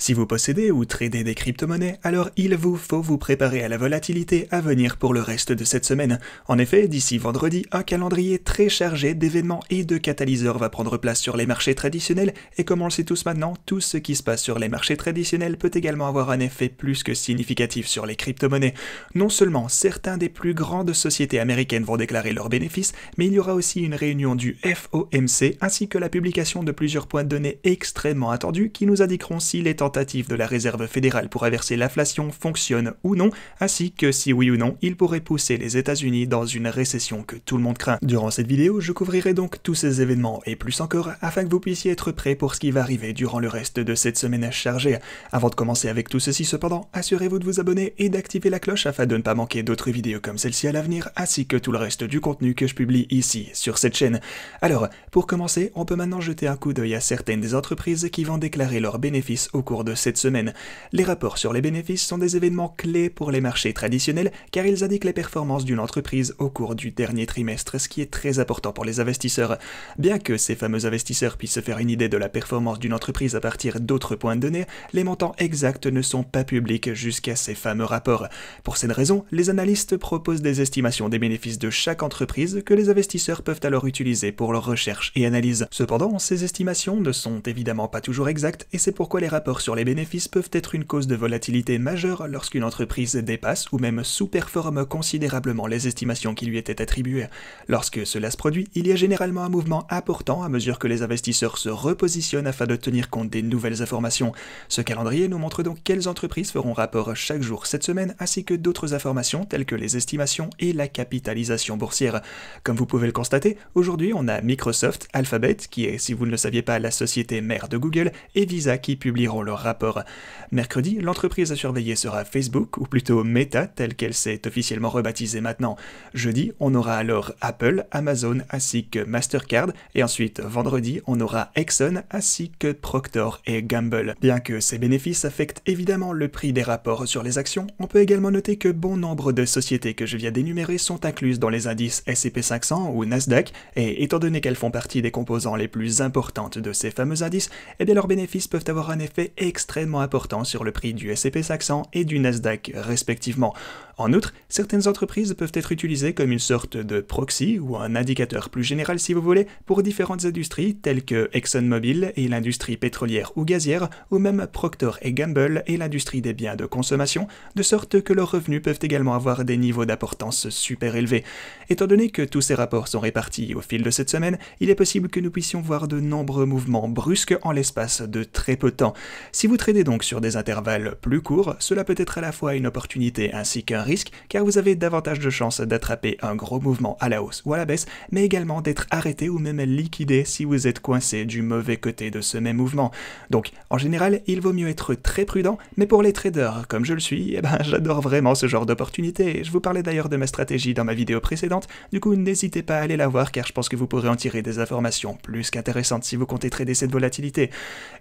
Si vous possédez ou tradez des crypto-monnaies, alors il vous faut vous préparer à la volatilité à venir pour le reste de cette semaine. En effet, d'ici vendredi, un calendrier très chargé d'événements et de catalyseurs va prendre place sur les marchés traditionnels, et comme on le sait tous maintenant, tout ce qui se passe sur les marchés traditionnels peut également avoir un effet plus que significatif sur les crypto-monnaies. Non seulement certains des plus grandes sociétés américaines vont déclarer leurs bénéfices, mais il y aura aussi une réunion du FOMC ainsi que la publication de plusieurs points de données extrêmement attendus qui nous indiqueront si les tentatives de la Réserve fédérale pour inverser l'inflation fonctionnent ou non, ainsi que si oui ou non, il pourrait pousser les États-Unis dans une récession que tout le monde craint. Durant cette vidéo, je couvrirai donc tous ces événements et plus encore, afin que vous puissiez être prêts pour ce qui va arriver durant le reste de cette semaine chargée. Avant de commencer avec tout ceci cependant, assurez-vous de vous abonner et d'activer la cloche afin de ne pas manquer d'autres vidéos comme celle-ci à l'avenir, ainsi que tout le reste du contenu que je publie ici, sur cette chaîne. Alors, pour commencer, on peut maintenant jeter un coup d'œil à certaines des entreprises qui vont déclarer leurs bénéfices au cours de cette semaine. Les rapports sur les bénéfices sont des événements clés pour les marchés traditionnels car ils indiquent les performances d'une entreprise au cours du dernier trimestre, ce qui est très important pour les investisseurs. Bien que ces fameux investisseurs puissent se faire une idée de la performance d'une entreprise à partir d'autres points de données, les montants exacts ne sont pas publics jusqu'à ces fameux rapports. Pour cette raison, les analystes proposent des estimations des bénéfices de chaque entreprise que les investisseurs peuvent alors utiliser pour leurs recherches et analyses. Cependant, ces estimations ne sont évidemment pas toujours exactes et c'est pourquoi les rapports sur les bénéfices peuvent être une cause de volatilité majeure lorsqu'une entreprise dépasse ou même sous-performe considérablement les estimations qui lui étaient attribuées. Lorsque cela se produit, il y a généralement un mouvement important à mesure que les investisseurs se repositionnent afin de tenir compte des nouvelles informations. Ce calendrier nous montre donc quelles entreprises feront rapport chaque jour cette semaine ainsi que d'autres informations telles que les estimations et la capitalisation boursière. Comme vous pouvez le constater, aujourd'hui on a Microsoft, Alphabet, qui est, si vous ne le saviez pas, la société mère de Google, et Visa qui publieront leur rapport. Mercredi, l'entreprise à surveiller sera Facebook, ou plutôt Meta, telle qu'elle s'est officiellement rebaptisée maintenant. Jeudi, on aura alors Apple, Amazon ainsi que Mastercard, et ensuite vendredi, on aura Exxon ainsi que Procter & Gamble. Bien que ces bénéfices affectent évidemment le prix des rapports sur les actions, on peut également noter que bon nombre de sociétés que je viens d'énumérer sont incluses dans les indices S&P 500 ou Nasdaq, et étant donné qu'elles font partie des composants les plus importantes de ces fameux indices, eh bien leurs bénéfices peuvent avoir un effet extrêmement important sur le prix du S&P 500 et du Nasdaq respectivement. En outre, certaines entreprises peuvent être utilisées comme une sorte de proxy ou un indicateur plus général si vous voulez pour différentes industries telles que ExxonMobil et l'industrie pétrolière ou gazière ou même Procter & Gamble et l'industrie des biens de consommation, de sorte que leurs revenus peuvent également avoir des niveaux d'importance super élevés. Étant donné que tous ces rapports sont répartis au fil de cette semaine, il est possible que nous puissions voir de nombreux mouvements brusques en l'espace de très peu de temps. Si vous tradez donc sur des intervalles plus courts, cela peut être à la fois une opportunité ainsi qu'un risque, car vous avez davantage de chances d'attraper un gros mouvement à la hausse ou à la baisse, mais également d'être arrêté ou même liquidé si vous êtes coincé du mauvais côté de ce même mouvement. Donc, en général, il vaut mieux être très prudent, mais pour les traders, comme je le suis, j'adore vraiment ce genre d'opportunité. Je vous parlais d'ailleurs de ma stratégie dans ma vidéo précédente, du coup n'hésitez pas à aller la voir car je pense que vous pourrez en tirer des informations plus qu'intéressantes si vous comptez trader cette volatilité.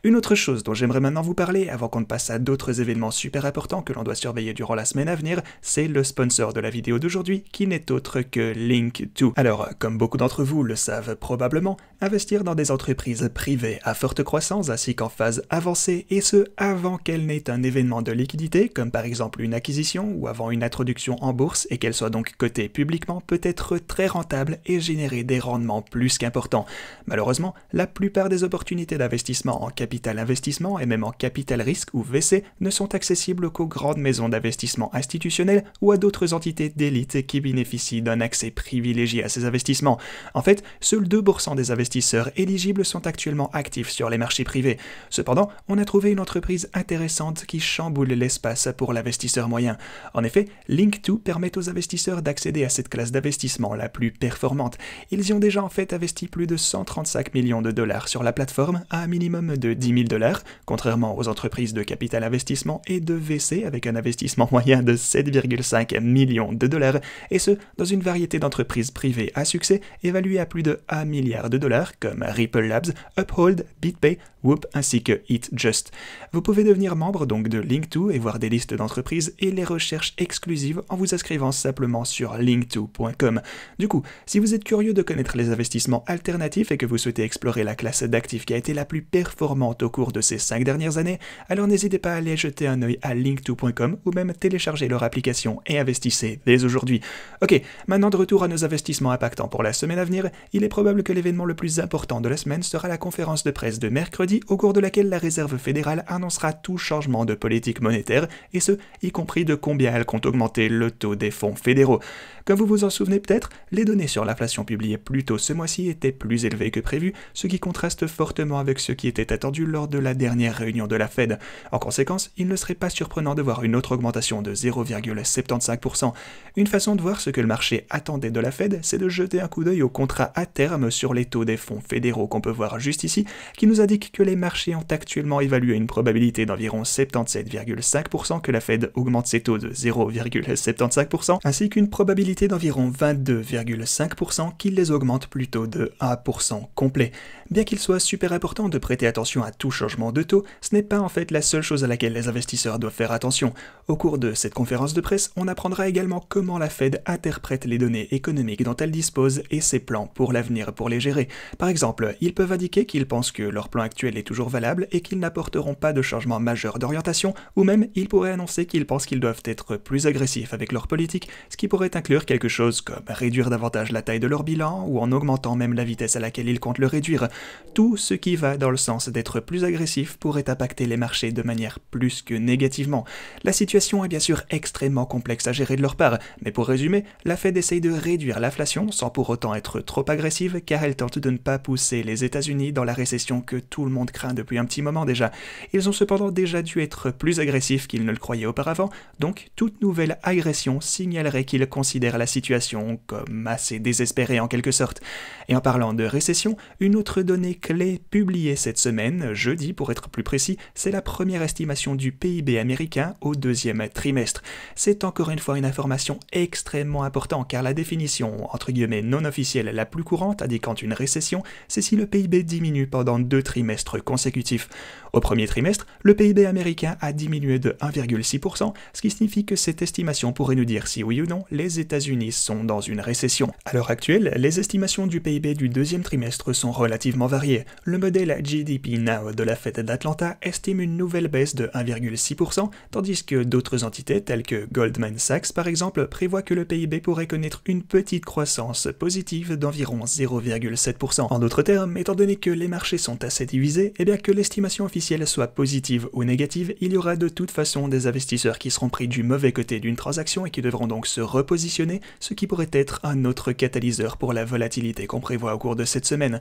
Une autre chose dont j'aimerais maintenant vous parler, avant qu'on ne passe à d'autres événements super importants que l'on doit surveiller durant la semaine à venir, c'est le sponsor de la vidéo d'aujourd'hui qui n'est autre que Linqto. Alors, comme beaucoup d'entre vous le savent probablement, investir dans des entreprises privées à forte croissance ainsi qu'en phase avancée, et ce avant qu'elle n'ait un événement de liquidité, comme par exemple une acquisition ou avant une introduction en bourse et qu'elle soit donc cotée publiquement, peut être très rentable et générer des rendements plus qu'importants. Malheureusement, la plupart des opportunités d'investissement en capital investissement et même en capital risque ou VC ne sont accessibles qu'aux grandes maisons d'investissement institutionnelles ou à d'autres entités d'élite qui bénéficient d'un accès privilégié à ces investissements. En fait, seuls 2% des investisseurs éligibles sont actuellement actifs sur les marchés privés. Cependant, on a trouvé une entreprise intéressante qui chamboule l'espace pour l'investisseur moyen. En effet, Linqto permet aux investisseurs d'accéder à cette classe d'investissement la plus performante. Ils y ont déjà en fait investi plus de 135 millions de dollars sur la plateforme à un minimum de 10 000 $, contrairement aux entreprises de capital investissement et de VC avec un investissement moyen de 7,5 2,5 millions de dollars, et ce, dans une variété d'entreprises privées à succès évaluées à plus de 1 milliard de dollars, comme Ripple Labs, Uphold, BitPay, Whoop ainsi que EatJust. Vous pouvez devenir membre donc de Linq2 et voir des listes d'entreprises et les recherches exclusives en vous inscrivant simplement sur linq2.com. Du coup, si vous êtes curieux de connaître les investissements alternatifs et que vous souhaitez explorer la classe d'actifs qui a été la plus performante au cours de ces 5 dernières années, alors n'hésitez pas à aller jeter un œil à linq2.com ou même télécharger leur application et investissez dès aujourd'hui. Ok, maintenant de retour à nos investissements impactants pour la semaine à venir, il est probable que l'événement le plus important de la semaine sera la conférence de presse de mercredi au cours de laquelle la Réserve fédérale annoncera tout changement de politique monétaire, et ce, y compris de combien elle compte augmenter le taux des fonds fédéraux. Comme vous vous en souvenez peut-être, les données sur l'inflation publiées plus tôt ce mois-ci étaient plus élevées que prévu, ce qui contraste fortement avec ce qui était attendu lors de la dernière réunion de la Fed. En conséquence, il ne serait pas surprenant de voir une autre augmentation de 0,75%. Une façon de voir ce que le marché attendait de la Fed, c'est de jeter un coup d'œil au contrat à terme sur les taux des fonds fédéraux qu'on peut voir juste ici, qui nous indique que les marchés ont actuellement évalué une probabilité d'environ 77,5% que la Fed augmente ses taux de 0,75%, ainsi qu'une probabilité d'environ 22,5% qu'il les augmente plutôt de 1% complet. Bien qu'il soit super important de prêter attention à tout changement de taux, ce n'est pas en fait la seule chose à laquelle les investisseurs doivent faire attention. Au cours de cette conférence de presse, on apprendra également comment la Fed interprète les données économiques dont elle dispose et ses plans pour l'avenir pour les gérer. Par exemple, ils peuvent indiquer qu'ils pensent que leur plan actuel est toujours valable et qu'ils n'apporteront pas de changement majeur d'orientation, ou même ils pourraient annoncer qu'ils pensent qu'ils doivent être plus agressifs avec leur politique, ce qui pourrait inclure quelque chose comme réduire davantage la taille de leur bilan ou en augmentant même la vitesse à laquelle ils comptent le réduire. Tout ce qui va dans le sens d'être plus agressif pourrait impacter les marchés de manière plus que négativement. La situation est bien sûr extrêmement complexe à gérer de leur part, mais pour résumer, la Fed essaye de réduire l'inflation sans pour autant être trop agressive car elle tente de ne pas pousser les États-Unis dans la récession que tout le monde craint depuis un petit moment déjà. Ils ont cependant déjà dû être plus agressifs qu'ils ne le croyaient auparavant, donc toute nouvelle agression signalerait qu'ils considèrent la situation comme assez désespérée en quelque sorte. Et en parlant de récession, une autre donnée clé publiée cette semaine, jeudi pour être plus précis, c'est la première estimation du PIB américain au deuxième trimestre. C'est encore une fois une information extrêmement importante car la définition entre guillemets non officielle la plus courante indiquant une récession, c'est si le PIB diminue pendant 2 trimestres consécutifs. Au premier trimestre, le PIB américain a diminué de 1,6%, ce qui signifie que cette estimation pourrait nous dire si oui ou non les États-Unis sont dans une récession. À l'heure actuelle, les estimations du PIB du deuxième trimestre sont relativement variées. Le modèle GDP Now de la Fed d'Atlanta estime une nouvelle baisse de 1,6%, tandis que d'autres entités telles que Goldman Sachs par exemple prévoient que le PIB pourrait connaître une petite croissance positive d'environ 0,7%. En d'autres termes, étant donné que les marchés sont assez divisés, et bien que l'estimation officielle soit positive ou négative, il y aura de toute façon des investisseurs qui seront pris du mauvais côté d'une transaction et qui devront donc se repositionner, ce qui pourrait être un autre catalyseur pour la volatilité qu'on prévoit au cours de cette semaine.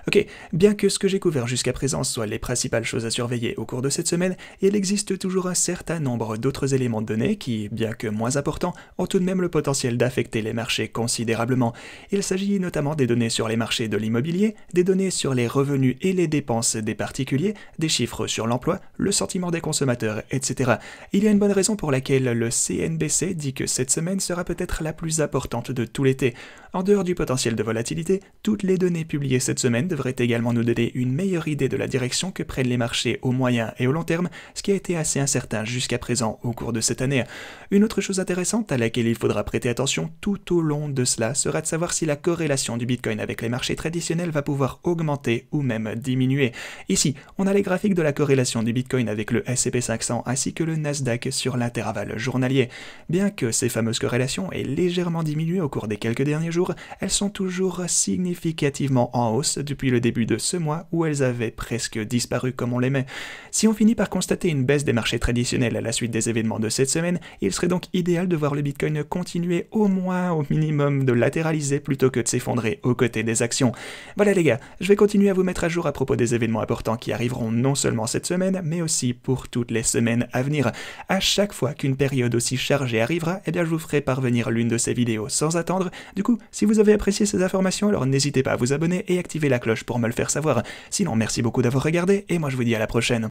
Ok, bien que ce que j'ai couvert jusqu'à présent soient les principales choses à surveiller au cours de cette semaine, il existe toujours un certain nombre d'autres éléments de données qui, bien que moins importants, ont tout de même le potentiel d'affecter les marchés considérablement. Il s'agit notamment des données sur les marchés de l'immobilier, des données sur les revenus et les dépenses des particuliers, des chiffres sur l'emploi, le sentiment des consommateurs, etc. Il y a une bonne raison pour laquelle le CNBC dit que cette semaine sera peut-être la plus importante de tout l'été. En dehors du potentiel de volatilité, toutes les données publiées cette semaine devraient également nous donner une meilleure idée de la direction que prennent les marchés au moyen et au long terme, ce qui a été assez incertain jusqu'à présent au cours de cette année. Une autre chose intéressante à laquelle il faudra prêter attention tout au long de cela sera de savoir si la corrélation du Bitcoin avec les marchés traditionnels va pouvoir augmenter ou même diminuer. Ici, on a les graphiques de la corrélation du Bitcoin avec le S&P 500 ainsi que le Nasdaq sur l'intervalle journalier. Bien que ces fameuses corrélations aient légèrement diminué au cours des quelques derniers jours, elles sont toujours significativement en hausse depuis le début de ce mois où elles avaient presque disparu comme on l'aimait. Si on finit par constater une baisse des marchés traditionnels à la suite des événements de cette semaine, il serait donc idéal de voir le Bitcoin continuer au moins au minimum de latéraliser plutôt que de s'effondrer aux côtés des actions. Voilà les gars, je vais continuer à vous mettre à jour à propos des événements importants qui arriveront non seulement cette semaine, mais aussi pour toutes les semaines à venir. À chaque fois qu'une période aussi chargée arrivera, eh bien je vous ferai parvenir l'une de ces vidéos sans attendre. Du coup, si vous avez apprécié ces informations, alors n'hésitez pas à vous abonner et activer la cloche pour me le faire savoir. Sinon, merci beaucoup d'avoir regardé et moi je vous dis à la prochaine.